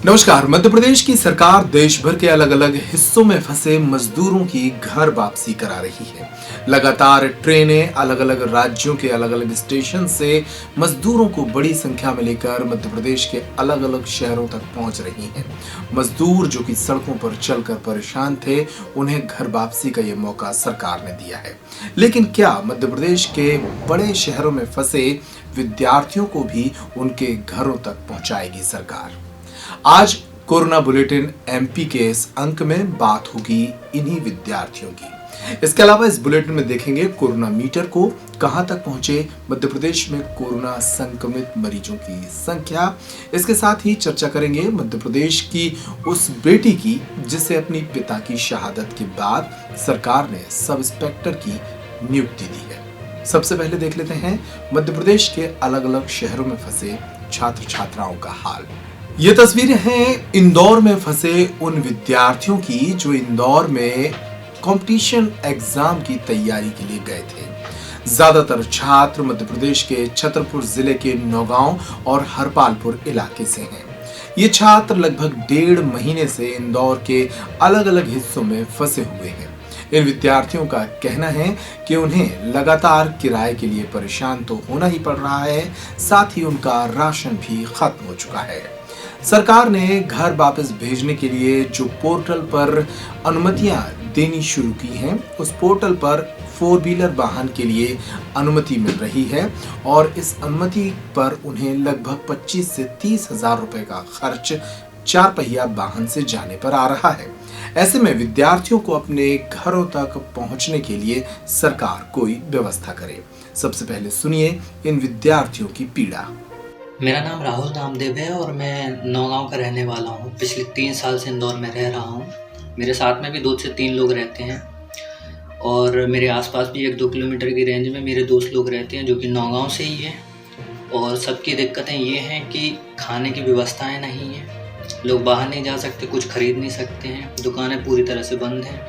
नमस्कार। मध्य प्रदेश की सरकार देश भर के अलग अलग हिस्सों में फंसे मजदूरों की घर वापसी करा रही है। लगातार ट्रेनें अलग अलग राज्यों के अलग अलग स्टेशन से मजदूरों को बड़ी संख्या में लेकर मध्य प्रदेश के अलग अलग शहरों तक पहुंच रही हैं। मजदूर जो कि सड़कों पर चलकर परेशान थे, उन्हें घर वापसी का ये मौका सरकार ने दिया है। लेकिन क्या मध्य प्रदेश के बड़े शहरों में फंसे विद्यार्थियों को भी उनके घरों तक पहुंचाएगी सरकार? आज कोरोना बुलेटिन एमपी के इस अंक में बात होगी इन्हीं विद्यार्थियों की। इसके अलावा इस बुलेटिन में देखेंगे कोरोना मीटर को कहां तक पहुंचे मध्य प्रदेश में कोरोना संक्रमित मरीजों की संख्या। इसके साथ ही चर्चा करेंगे मध्य प्रदेश की उस बेटी की जिसे अपनी पिता की शहादत के बाद सरकार ने सब इंस्पेक्टर की नियुक्ति दी है। सबसे पहले देख लेते हैं मध्य प्रदेश के अलग अलग शहरों में फंसे छात्र छात्राओं का हाल। ये तस्वीरें हैं इंदौर में फंसे उन विद्यार्थियों की जो इंदौर में कंपटीशन एग्जाम की तैयारी के लिए गए थे। ज्यादातर छात्र मध्य प्रदेश के छतरपुर जिले के नौगांव और हरपालपुर इलाके से हैं। ये छात्र लगभग 1.5 महीने से इंदौर के अलग अलग हिस्सों में फंसे हुए हैं। इन विद्यार्थियों का कहना है कि उन्हें लगातार किराए के लिए परेशान तो होना ही पड़ रहा है, साथ ही उनका राशन भी खत्म हो चुका है। सरकार ने घर वापस भेजने के लिए जो पोर्टल पर अनुमतियां देनी शुरू की हैं, उस पोर्टल पर 4 व्हीलर वाहन के लिए अनुमति मिल रही है और इस अनुमति पर उन्हें लगभग 25 से 30 हजार रुपए का खर्च 4 पहिया वाहन से जाने पर आ रहा है। ऐसे में विद्यार्थियों को अपने घरों तक पहुंचने के लिए सरकार कोई व्यवस्था करे। सबसे पहले सुनिए इन विद्यार्थियों की पीड़ा। मेरा नाम राहुल नामदेव है और मैं नौगांव का रहने वाला हूँ। पिछले 3 साल से इंदौर में रह रहा हूँ। मेरे साथ में भी 2 से 3 लोग रहते हैं और मेरे आसपास भी 1-2 किलोमीटर की रेंज में मेरे दोस्त लोग रहते हैं जो कि नौगांव से ही हैं। और सबकी दिक्कतें ये हैं कि खाने की व्यवस्थाएं नहीं हैं, लोग बाहर नहीं जा सकते, कुछ खरीद नहीं सकते हैं, दुकानें पूरी तरह से बंद हैं।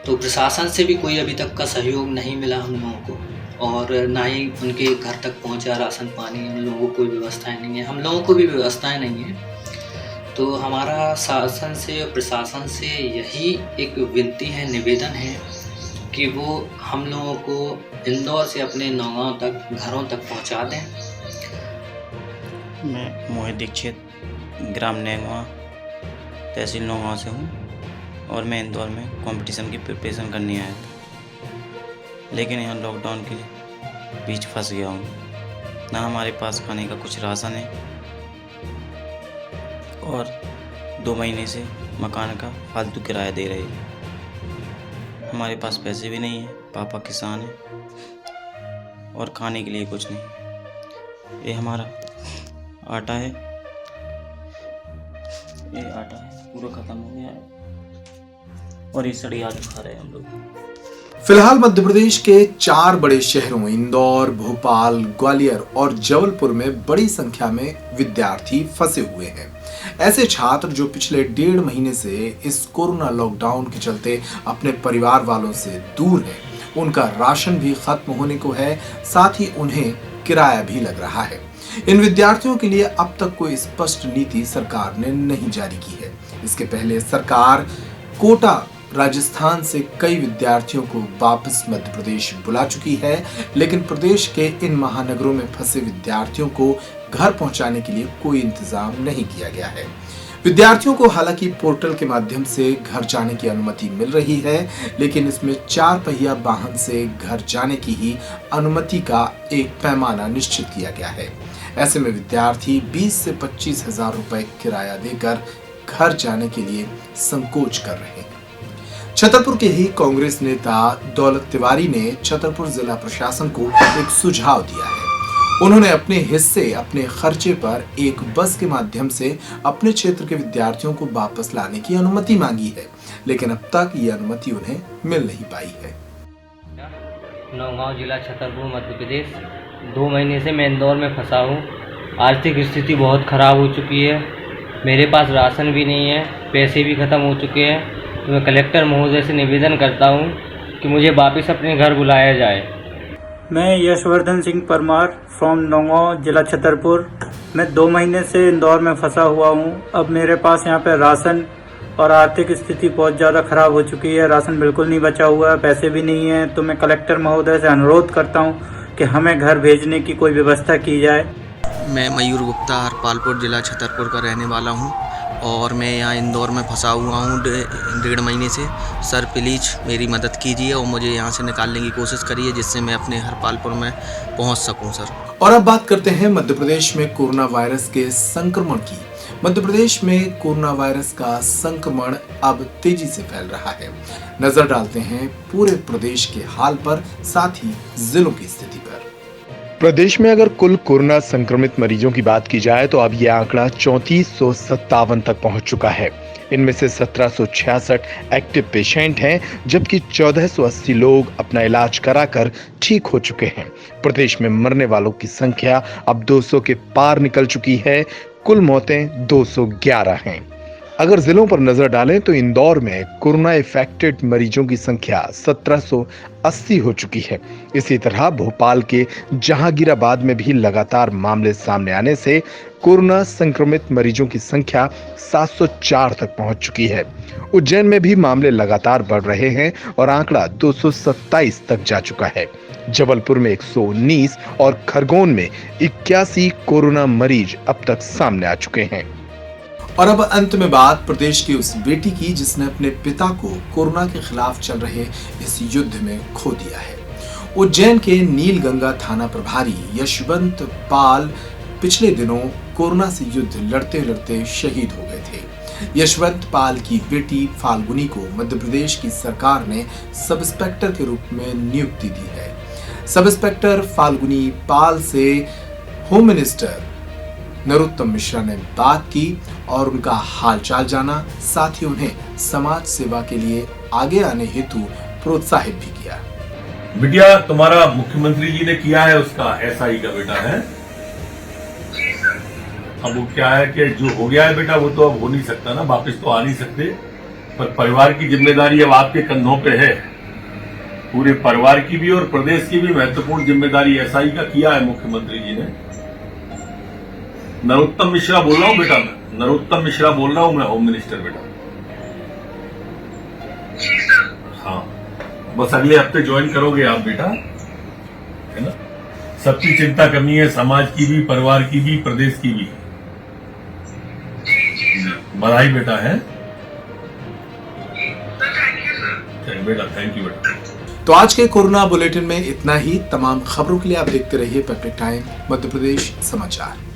तो प्रशासन से भी कोई अभी तक का सहयोग नहीं मिला हम लोगों को और ना ही उनके घर तक पहुंचा राशन पानी। उन लोगों को कोई व्यवस्थाएं नहीं है, हम लोगों को भी व्यवस्थाएं नहीं है। तो हमारा शासन से और प्रशासन से यही एक विनती है, निवेदन है कि वो हम लोगों को इंदौर से अपने नौगांव तक घरों तक पहुंचा दें। मैं मोहित दीक्षित ग्राम नेंगवा तहसील नौगांव से हूँ और मैं इंदौर में कंपटीशन की प्रिपरेशन करने आया था, लेकिन यहाँ लॉकडाउन के बीच फंस गया हूँ। ना हमारे पास खाने का कुछ राशन है और 2 महीने से मकान का फालतू किराया दे रहे हैं। हमारे पास पैसे भी नहीं है, पापा किसान हैं और खाने के लिए कुछ नहीं। ये हमारा आटा है, ये आटा है पूरा ख़त्म हो गया है और ये सड़ी आलू खा रहे हैं हम लोग। फिलहाल मध्य प्रदेश के 4 बड़े शहरों इंदौर, भोपाल, ग्वालियर और जबलपुर में बड़ी संख्या में विद्यार्थी फंसे हुए हैं। ऐसे छात्र जो पिछले 1.5 महीने से इस कोरोना लॉकडाउन के चलते अपने परिवार वालों से दूर हैं, उनका राशन भी खत्म होने को है, साथ ही उन्हें किराया भी लग रहा है। इन विद्यार्थियों के लिए अब तक कोई स्पष्ट नीति सरकार ने नहीं जारी की है। इसके पहले सरकार कोटा राजस्थान से कई विद्यार्थियों को वापस मध्य प्रदेश बुला चुकी है, लेकिन प्रदेश के इन महानगरों में फंसे विद्यार्थियों को घर पहुंचाने के लिए कोई इंतजाम नहीं किया गया है। विद्यार्थियों को हालांकि पोर्टल के माध्यम से घर जाने की अनुमति मिल रही है, लेकिन इसमें 4 पहिया वाहन से घर जाने की ही अनुमति का एक पैमाना निश्चित किया गया है। ऐसे में विद्यार्थी 20 से 25 हजार रुपए किराया देकर घर जाने के लिए संकोच कर रहे हैं। छतरपुर के ही कांग्रेस नेता दौलत तिवारी ने छतरपुर जिला प्रशासन को एक सुझाव दिया है। उन्होंने अपने हिस्से, अपने खर्चे पर एक बस के माध्यम से अपने क्षेत्र के विद्यार्थियों को वापस लाने की अनुमति मांगी है, लेकिन अब तक ये अनुमति उन्हें मिल नहीं पाई है। नौगांव जिला छतरपुर मध्य प्रदेश। 2 महीने से मैं इंदौर में फंसा हूँ। आर्थिक स्थिति बहुत ख़राब हो चुकी है, मेरे पास राशन भी नहीं है, पैसे भी ख़त्म हो चुके हैं। तो मैं कलेक्टर महोदय से निवेदन करता हूँ कि मुझे वापस अपने घर बुलाया जाए। मैं यशवर्धन सिंह परमार फ्रॉम नौगांव, जिला छतरपुर। मैं 2 महीने से इंदौर में फंसा हुआ हूँ। अब मेरे पास यहाँ पे राशन और आर्थिक स्थिति बहुत ज़्यादा ख़राब हो चुकी है। राशन बिल्कुल नहीं बचा हुआ है, पैसे भी नहीं है। तो मैं कलेक्टर महोदय से अनुरोध करता हूँ कि हमें घर भेजने की कोई व्यवस्था की जाए। मैं मयूर गुप्ता हरपालपुर ज़िला छतरपुर का रहने वाला हूँ और मैं यहाँ इंदौर में फंसा हुआ हूँ 1.5 महीने से। सर प्लीज़ मेरी मदद कीजिए और मुझे यहाँ से निकालने की कोशिश करिए जिससे मैं अपने हरपालपुर में पहुँच सकूँ सर। और अब बात करते हैं मध्य प्रदेश में कोरोना वायरस के संक्रमण की। मध्य प्रदेश में कोरोना वायरस का संक्रमण अब तेजी से फैल रहा है। नजर डालते हैं पूरे प्रदेश के हाल पर, साथ ही जिलों की स्थिति पर। प्रदेश में अगर कुल कोरोना संक्रमित मरीजों की बात की जाए तो अब यह आंकड़ा 3457 तक पहुंच चुका है। इनमें से 1766 एक्टिव पेशेंट हैं, जबकि 1480 लोग अपना इलाज कराकर ठीक हो चुके हैं। प्रदेश में मरने वालों की संख्या अब 200 के पार निकल चुकी है। कुल मौतें 211 हैं। अगर जिलों पर नजर डालें तो इंदौर में कोरोना इफेक्टेड मरीजों की संख्या 1780 हो चुकी है। इसी तरह भोपाल के जहांगीराबाद में भी लगातार मामले सामने आने से कोरोना संक्रमित मरीजों की संख्या 704 तक पहुंच चुकी है। उज्जैन में भी मामले लगातार बढ़ रहे हैं और आंकड़ा 227 तक जा चुका है। जबलपुर में 119 और खरगोन में 81 कोरोना मरीज अब तक सामने आ चुके हैं। और अब अंत में बात प्रदेश की उस बेटी की जिसने अपने पिता को कोरोना के खिलाफ चल रहे इस युद्ध में खो दिया है। उज्जैन के नीलगंगा थाना प्रभारी यशवंत पाल पिछले दिनों कोरोना से युद्ध लड़ते लड़ते शहीद हो गए थे। यशवंत पाल की बेटी फाल्गुनी को मध्य प्रदेश की सरकार ने सब इंस्पेक्टर के रूप में नियुक्ति दी है। सब इंस्पेक्टर फाल्गुनी पाल से होम मिनिस्टर नरोत्तम मिश्रा ने बात की और उनका हालचाल जाना, साथ ही उन्हें समाज सेवा के लिए आगे आने हेतु प्रोत्साहित भी किया। बिटिया, तुम्हारा मुख्यमंत्री जी ने किया है उसका एसआई का बेटा है। अब वो क्या है कि जो हो गया है बेटा वो तो अब हो नहीं सकता ना, वापस तो आ नहीं सकते। पर परिवार की जिम्मेदारी अब आपके कंधों पे है। पूरे परिवार की भी और प्रदेश की भी महत्वपूर्ण जिम्मेदारी एसआई का किया है मुख्यमंत्री जी ने। नरोत्तम मिश्रा बोल रहा हूँ बेटा, मैं नरोत्तम मिश्रा बोल रहा हूँ, मैं होम मिनिस्टर बेटा। हाँ, बस अगले हफ्ते ज्वाइन करोगे आप बेटा, है ना। सबकी चिंता करनी है, समाज की भी, परिवार की भी, प्रदेश की भी। बधाई बेटा है बेटा, थैंक यू बेटा। तो आज के कोरोना बुलेटिन में इतना ही। तमाम खबरों के लिए आप देखते रहिए पेप्टिक टाइम मध्य प्रदेश समाचार।